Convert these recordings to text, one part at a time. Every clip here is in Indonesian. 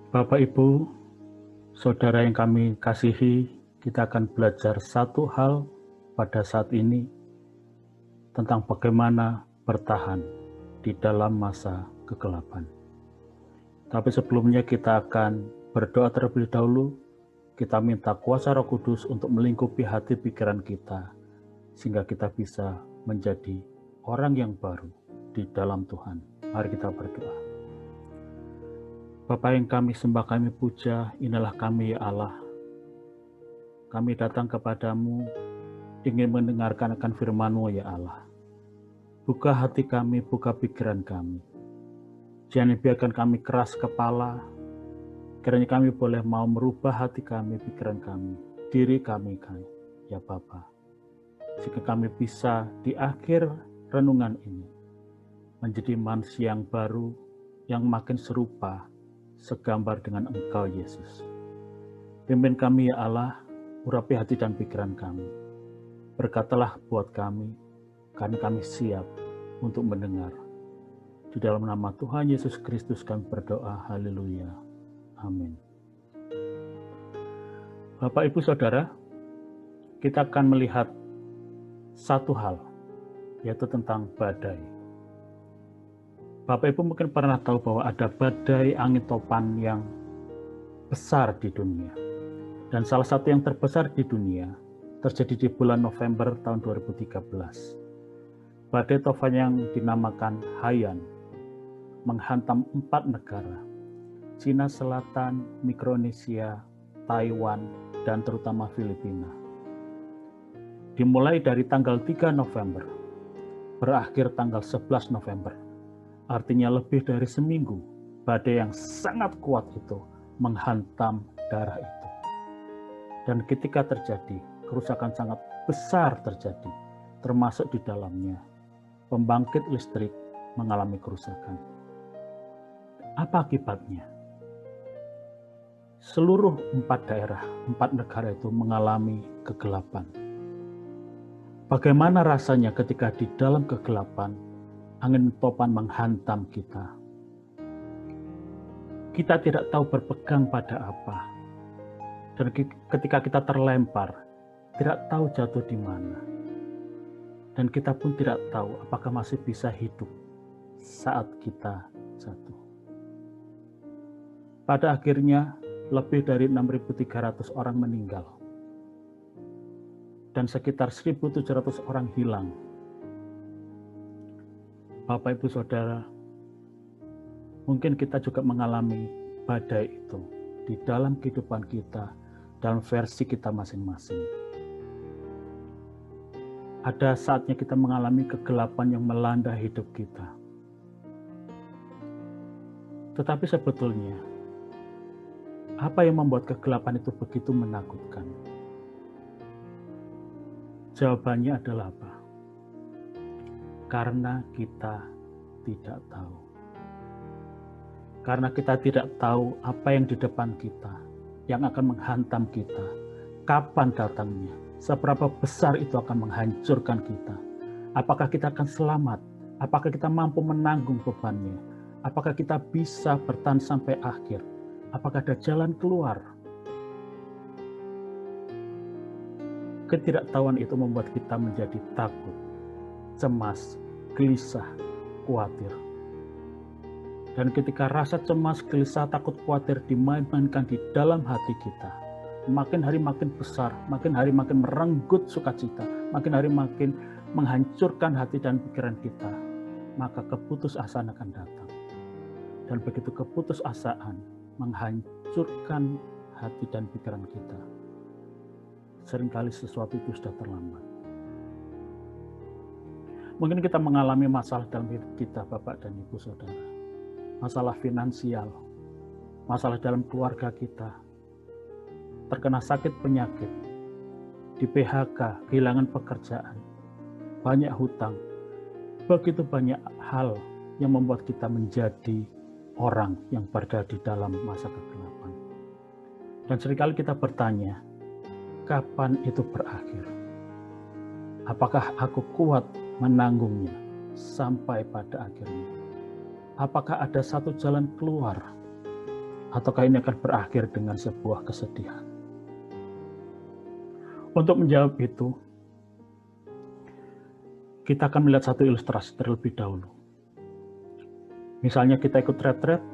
Bapak, Ibu, Saudara yang kami kasihi, kita akan belajar satu hal pada saat ini tentang bagaimana bertahan di dalam masa kegelapan. Tapi sebelumnya kita akan berdoa terlebih dahulu. Kita minta kuasa Roh Kudus untuk melingkupi hati pikiran kita, sehingga kita bisa menjadi orang yang baru di dalam Tuhan. Mari kita berdoa. Bapa yang kami sembah, kami puja, inilah kami ya Allah. Kami datang kepadamu, ingin mendengarkan akan firman-Mu ya Allah. Buka hati kami, buka pikiran kami. Jangan biarkan kami keras kepala, kiranya kami boleh mau merubah hati kami, pikiran kami, diri kami ya Bapa. Jika kami bisa di akhir renungan ini, menjadi manusia yang baru, yang makin serupa, segambar dengan Engkau Yesus. Pimpin kami ya Allah, urapi hati dan pikiran kami. Berkatalah buat kami, karena kami siap untuk mendengar. Di dalam nama Tuhan Yesus Kristus kami berdoa, haleluya, amin. Bapak, Ibu, Saudara, kita akan melihat satu hal, yaitu tentang badai. Bapak Ibu mungkin pernah tahu bahwa ada badai angin topan yang besar di dunia. Dan salah satu yang terbesar di dunia terjadi di bulan November tahun 2013. Badai topan yang dinamakan Haiyan menghantam 4 negara, Cina Selatan, Mikronesia, Taiwan, dan terutama Filipina. Dimulai dari tanggal 3 November, berakhir tanggal 11 November. Artinya lebih dari seminggu, badai yang sangat kuat itu menghantam daerah itu. Dan ketika terjadi, kerusakan sangat besar terjadi, termasuk di dalamnya pembangkit listrik mengalami kerusakan. Apa akibatnya? Seluruh 4 daerah, 4 negara itu mengalami kegelapan. Bagaimana rasanya ketika di dalam kegelapan angin topan menghantam kita? Kita tidak tahu berpegang pada apa. Dan ketika kita terlempar, tidak tahu jatuh di mana. Dan kita pun tidak tahu apakah masih bisa hidup saat kita jatuh. Pada akhirnya, lebih dari 6.300 orang meninggal. Dan sekitar 1.700 orang hilang. Bapak, Ibu, Saudara, mungkin kita juga mengalami badai itu di dalam kehidupan kita, dalam versi kita masing-masing. Ada saatnya kita mengalami kegelapan yang melanda hidup kita. Tetapi sebetulnya, apa yang membuat kegelapan itu begitu menakutkan? Jawabannya adalah apa? Karena kita tidak tahu. Karena kita tidak tahu apa yang di depan kita, yang akan menghantam kita, kapan datangnya, seberapa besar itu akan menghancurkan kita. Apakah kita akan selamat? Apakah kita mampu menanggung bebannya? Apakah kita bisa bertahan sampai akhir? Apakah ada jalan keluar? Ketidaktahuan itu membuat kita menjadi takut, cemas, gelisah, khawatir. Dan ketika rasa cemas, gelisah, takut, khawatir dimainkan di dalam hati kita, makin hari makin besar, makin hari makin merenggut sukacita, makin hari makin menghancurkan hati dan pikiran kita, maka keputusasaan akan datang. Dan begitu keputusasaan menghancurkan hati dan pikiran kita, seringkali sesuatu itu sudah terlambat. Mungkin kita mengalami masalah dalam hidup kita, Bapak dan Ibu, Saudara. Masalah finansial, masalah dalam keluarga kita, terkena sakit penyakit, di PHK, kehilangan pekerjaan, banyak hutang. Begitu banyak hal yang membuat kita menjadi orang yang berada di dalam masa kegelapan. Dan seringkali kita bertanya, kapan itu berakhir? Apakah aku kuat menanggungnya sampai pada akhirnya? Apakah ada satu jalan keluar? Ataukah ini akan berakhir dengan sebuah kesedihan? Untuk menjawab itu, kita akan melihat satu ilustrasi terlebih dahulu. Misalnya kita ikut retret,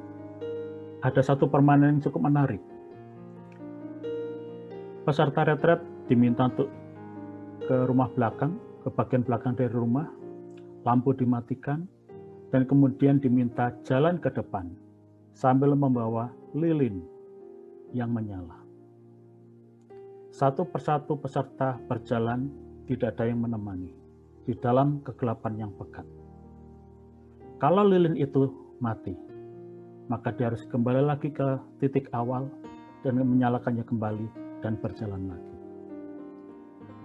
ada satu permainan yang cukup menarik. Peserta retret diminta untuk ke rumah belakang, ke bagian belakang dari rumah, lampu dimatikan, dan kemudian diminta jalan ke depan sambil membawa lilin yang menyala. Satu persatu peserta berjalan, tidak ada yang menemani di dalam kegelapan yang pekat. Kalau lilin itu mati, maka dia harus kembali lagi ke titik awal dan menyalakannya kembali dan berjalan lagi.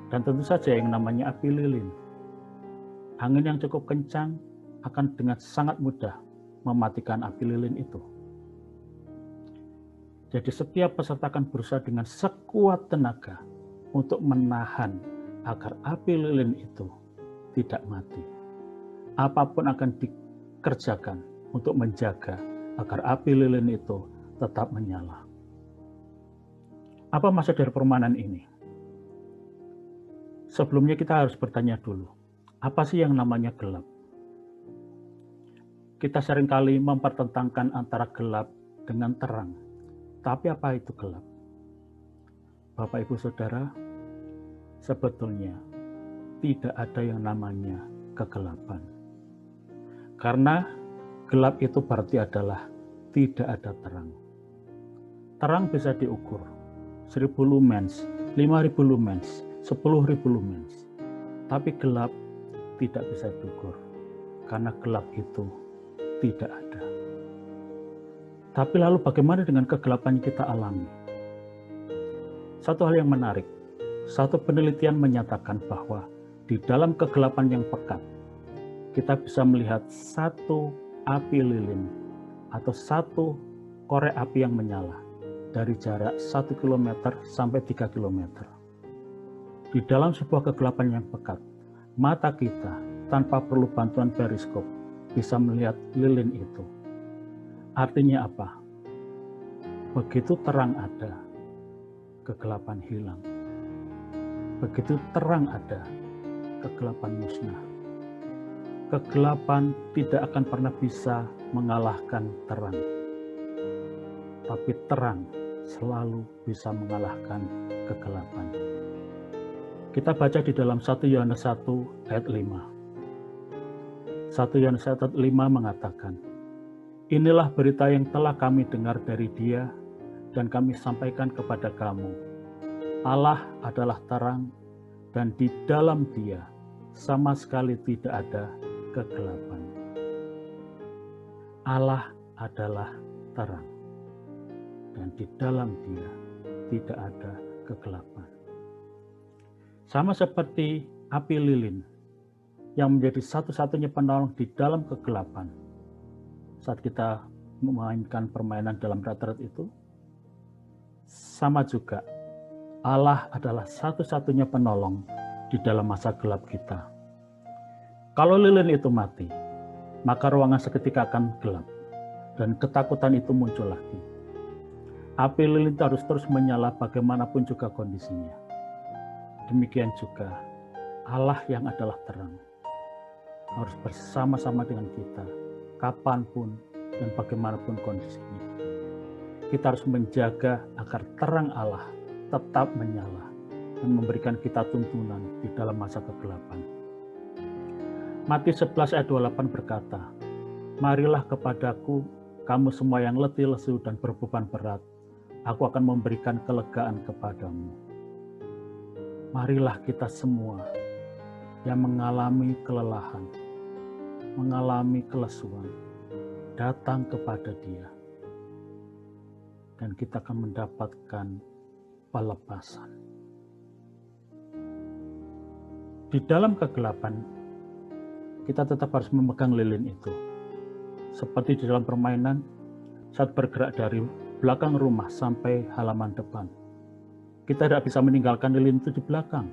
Dan tentu saja yang namanya api lilin, angin yang cukup kencang akan dengan sangat mudah mematikan api lilin itu. Jadi setiap peserta akan berusaha dengan sekuat tenaga untuk menahan agar api lilin itu tidak mati. Apapun akan dikerjakan untuk menjaga agar api lilin itu tetap menyala. Apa maksud dari permainan ini? Sebelumnya kita harus bertanya dulu, apa sih yang namanya gelap? Kita seringkali mempertentangkan antara gelap dengan terang. Tapi apa itu gelap? Bapak, Ibu, Saudara, sebetulnya tidak ada yang namanya kegelapan. Karena gelap itu berarti adalah tidak ada terang. Terang bisa diukur 1000 lumens, 5000 lumens, 10.000 lumens. Tapi gelap tidak bisa diukur karena gelap itu tidak ada. Tapi lalu bagaimana dengan kegelapan yang kita alami? Satu hal yang menarik, satu penelitian menyatakan bahwa di dalam kegelapan yang pekat, kita bisa melihat satu api lilin atau satu korek api yang menyala dari jarak 1 km sampai 3 km. Di dalam sebuah kegelapan yang pekat, mata kita tanpa perlu bantuan periskop bisa melihat lilin itu. Artinya apa? Begitu terang ada, kegelapan hilang. Begitu terang ada, kegelapan musnah. Kegelapan tidak akan pernah bisa mengalahkan terang. Tapi terang selalu bisa mengalahkan kegelapan. Kita baca di dalam 1 Yohanes 1 ayat 5. 1 Yohanes 1 ayat 5 mengatakan, inilah berita yang telah kami dengar dari Dia dan kami sampaikan kepada kamu. Allah adalah terang dan di dalam Dia sama sekali tidak ada kegelapan. Allah adalah terang dan di dalam Dia tidak ada kegelapan. Sama seperti api lilin yang menjadi satu-satunya penolong di dalam kegelapan. Saat kita memainkan permainan dalam retret itu, sama juga Allah adalah satu-satunya penolong di dalam masa gelap kita. Kalau lilin itu mati, maka ruangan seketika akan gelap dan ketakutan itu muncul lagi. Api lilin harus terus menyala bagaimanapun juga kondisinya. Demikian juga Allah yang adalah terang harus bersama-sama dengan kita kapanpun dan bagaimanapun kondisinya. Kita harus menjaga agar terang Allah tetap menyala dan memberikan kita tuntunan di dalam masa kegelapan. Matius 11 ayat 28 berkata, marilah kepadaku kamu semua yang letih lesu dan berbeban berat, aku akan memberikan kelegaan kepadamu. Marilah kita semua yang mengalami kelelahan, mengalami kelesuan, datang kepada Dia. Dan kita akan mendapatkan pelepasan. Di dalam kegelapan, kita tetap harus memegang lilin itu. Seperti di dalam permainan, saat bergerak dari belakang rumah sampai halaman depan. Kita tidak bisa meninggalkan lilin itu di belakang.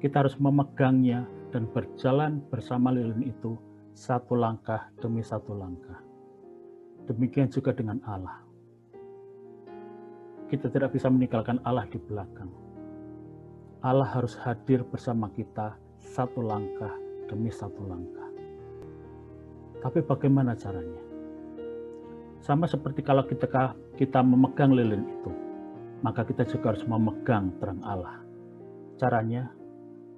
Kita harus memegangnya dan berjalan bersama lilin itu satu langkah demi satu langkah. Demikian juga dengan Allah. kita tidak bisa meninggalkan Allah di belakang. Allah harus hadir bersama kita satu langkah demi satu langkah. Tapi bagaimana caranya? Sama seperti kalau kita memegang lilin itu, maka kita juga harus memegang terang Allah. Caranya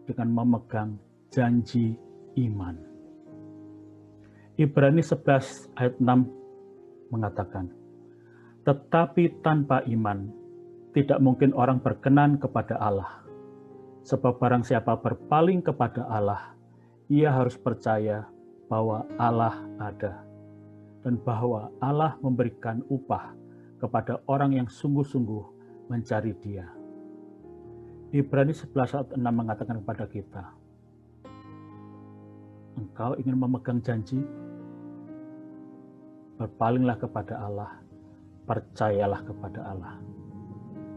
dengan memegang janji iman. Ibrani 11 ayat 6 mengatakan, tetapi tanpa iman, tidak mungkin orang berkenan kepada Allah. Sebab barang siapa berpaling kepada Allah, ia harus percaya bahwa Allah ada, dan bahwa Allah memberikan upah kepada orang yang sungguh-sungguh mencari Dia. Ibrani 11 ayat 6 mengatakan kepada kita, engkau ingin memegang janji? Berpalinglah kepada Allah, percayalah kepada Allah,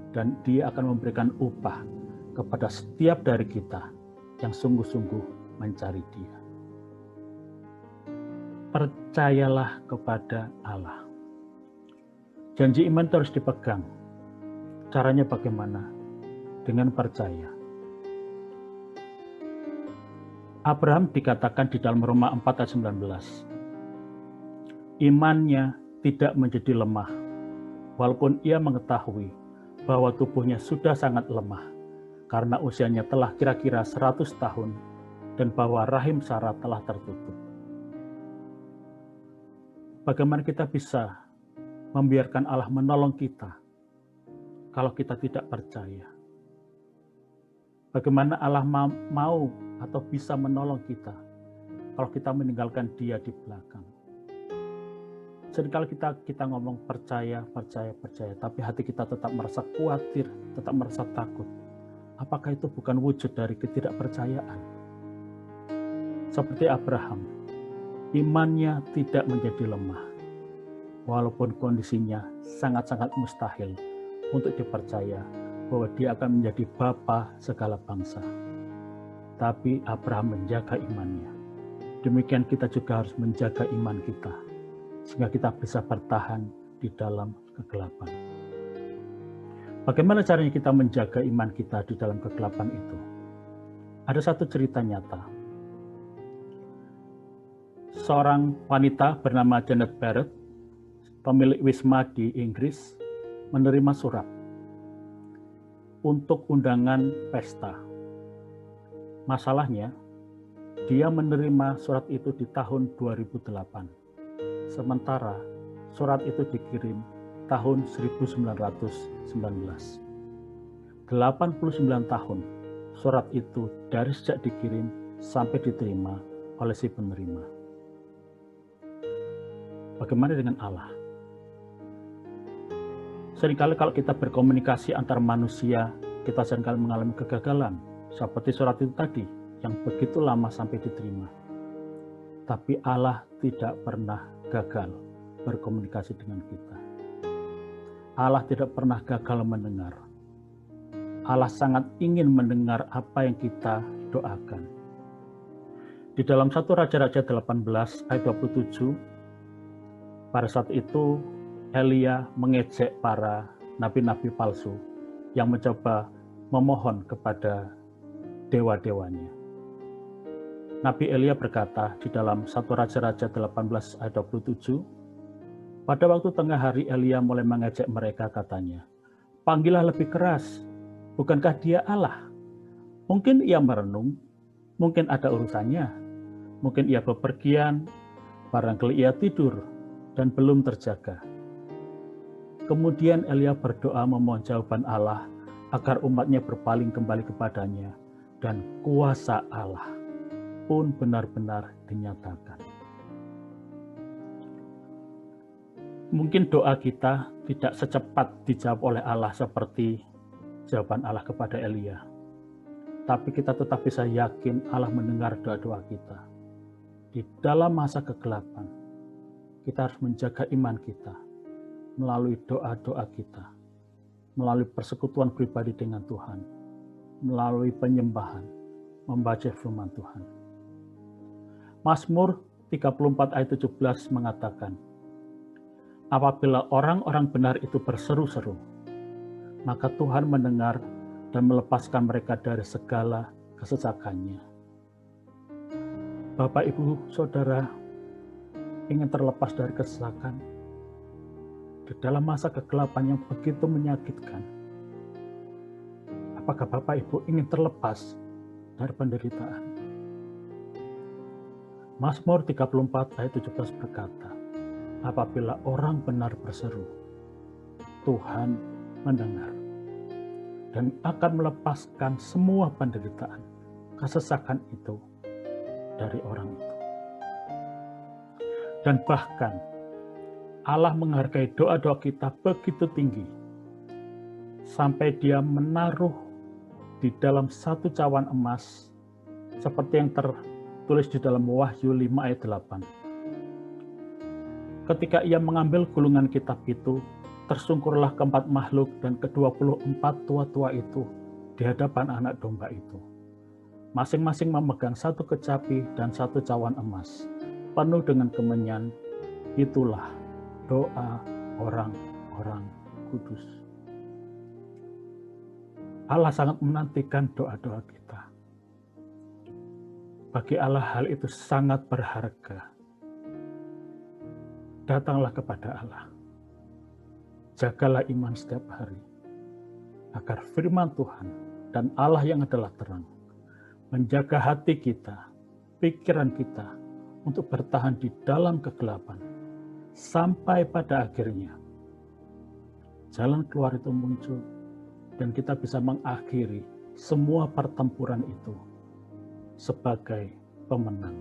dan Dia akan memberikan upah kepada setiap dari kita yang sungguh-sungguh mencari Dia. Percayalah kepada Allah. Janji iman terus dipegang. Caranya bagaimana? Dengan percaya. Abraham dikatakan di dalam Roma 4 ayat 19. Imannya tidak menjadi lemah, walaupun ia mengetahui bahwa tubuhnya sudah sangat lemah, karena usianya telah kira-kira 100 tahun, dan bahwa rahim Sarah telah tertutup. Bagaimana kita bisa membiarkan Allah menolong kita kalau kita tidak percaya? Bagaimana Allah mau atau bisa menolong kita kalau kita meninggalkan Dia di belakang? Seringkali kita ngomong percaya, tapi hati kita tetap merasa khawatir, tetap merasa takut. Apakah itu bukan wujud dari ketidakpercayaan? Seperti Abraham, imannya tidak menjadi lemah, walaupun kondisinya sangat-sangat mustahil untuk dipercaya bahwa dia akan menjadi bapa segala bangsa. Tapi Abraham menjaga imannya. Demikian kita juga harus menjaga iman kita, sehingga kita bisa bertahan di dalam kegelapan. Bagaimana caranya kita menjaga iman kita di dalam kegelapan itu? Ada satu cerita nyata. Seorang wanita bernama Janet Barrett, pemilik wisma di Inggris, menerima surat untuk undangan pesta. Masalahnya, dia menerima surat itu di tahun 2008. Sementara surat itu dikirim tahun 1919. 89 tahun surat itu dari sejak dikirim sampai diterima oleh si penerima. Bagaimana dengan Allah? Seringkali kalau kita berkomunikasi antar manusia, kita seringkali mengalami kegagalan, seperti surat itu tadi, yang begitu lama sampai diterima. Tapi Allah tidak pernah gagal berkomunikasi dengan kita. Allah tidak pernah gagal mendengar. Allah sangat ingin mendengar apa yang kita doakan. Di dalam 1 Raja-Raja 18 ayat 27, pada saat itu Elia mengejek para nabi-nabi palsu yang mencoba memohon kepada dewa-dewanya. Nabi Elia berkata di dalam 1 Raja-Raja 18 ayat 27, pada waktu tengah hari Elia mulai mengejek mereka, katanya, panggillah lebih keras, bukankah dia Allah? Mungkin ia merenung, mungkin ada urusannya, mungkin ia bepergian, barangkali ia tidur dan belum terjaga. Kemudian Elia berdoa memohon jawaban Allah agar umatnya berpaling kembali kepadanya, dan kuasa Allah pun benar-benar dinyatakan. Mungkin doa kita tidak secepat dijawab oleh Allah seperti jawaban Allah kepada Elia. Tapi kita tetap bisa yakin Allah mendengar doa-doa kita. Di dalam masa kegelapan, kita harus menjaga iman kita melalui doa-doa kita, melalui persekutuan pribadi dengan Tuhan, melalui penyembahan, membaca firman Tuhan. Mazmur 34 ayat 17 mengatakan, apabila orang-orang benar itu berseru-seru, maka Tuhan mendengar dan melepaskan mereka dari segala kesesakannya. Bapak, Ibu, Saudara ingin terlepas dari kesesakan di dalam masa kegelapan yang begitu menyakitkan. Apakah Bapak Ibu ingin terlepas dari penderitaan? Mazmur 34 ayat 17 berkata, apabila orang benar berseru, Tuhan mendengar dan akan melepaskan semua penderitaan, kesesakan itu dari orang itu. Dan bahkan Allah menghargai doa-doa kita begitu tinggi sampai Dia menaruh di dalam satu cawan emas seperti yang tertulis di dalam Wahyu 5 ayat 8. Ketika Ia mengambil gulungan kitab itu, tersungkurlah keempat makhluk dan ke-24 tua-tua itu di hadapan anak domba itu. Masing-masing memegang satu kecapi dan satu cawan emas, penuh dengan kemenyan. Itulah doa orang-orang kudus. Allah sangat menantikan doa-doa kita. Bagi Allah hal itu sangat berharga. Datanglah kepada Allah. Jagalah iman setiap hari, agar firman Tuhan dan Allah yang adalah terang menjaga hati kita, pikiran kita untuk bertahan di dalam kegelapan sampai pada akhirnya jalan keluar itu muncul dan kita bisa mengakhiri semua pertempuran itu sebagai pemenang.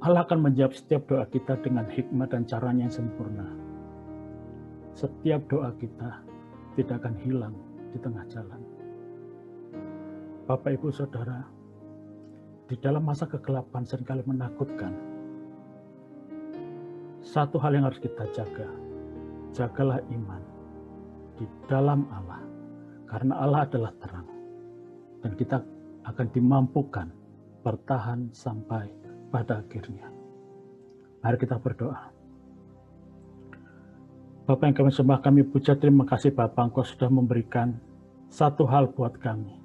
Allah akan menjawab setiap doa kita dengan hikmat dan caranya yang sempurna. Setiap doa kita tidak akan hilang di tengah jalan. Bapak, Ibu, Saudara, di dalam masa kegelapan seringkali menakutkan. Satu hal yang harus kita jaga, jagalah iman di dalam Allah, karena Allah adalah terang, dan kita akan dimampukan bertahan sampai pada akhirnya. Mari kita berdoa. Bapak yang kami sembah, kami puja, terima kasih Bapak, Engkau sudah memberikan satu hal buat kami,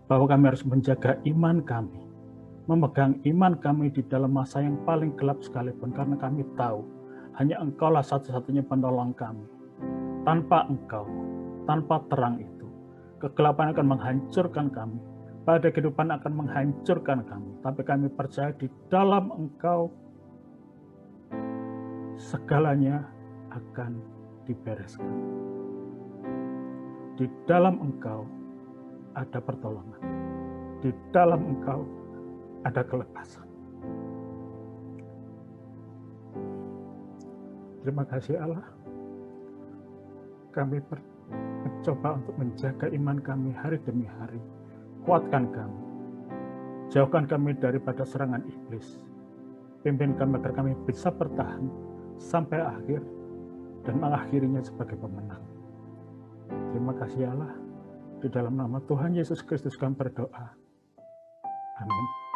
bahwa kami harus menjaga iman kami, memegang iman kami di dalam masa yang paling gelap sekalipun, karena kami tahu hanya Engkaulah satu-satunya penolong kami. Tanpa Engkau, tanpa terang itu, kegelapan akan menghancurkan kami, pada kehidupan akan menghancurkan kami. Tapi kami percaya di dalam Engkau segalanya akan dibereskan. Di dalam Engkau ada pertolongan. Di dalam Engkau ada kelepasan. Terima kasih Allah. Kami mencoba untuk menjaga iman kami hari demi hari. Kuatkan kami. Jauhkan kami daripada serangan iblis. Pimpin kami agar kami bisa bertahan sampai akhir dan mengakhirinya sebagai pemenang. Terima kasih Allah. Di dalam nama Tuhan Yesus Kristus kami berdoa. Amin.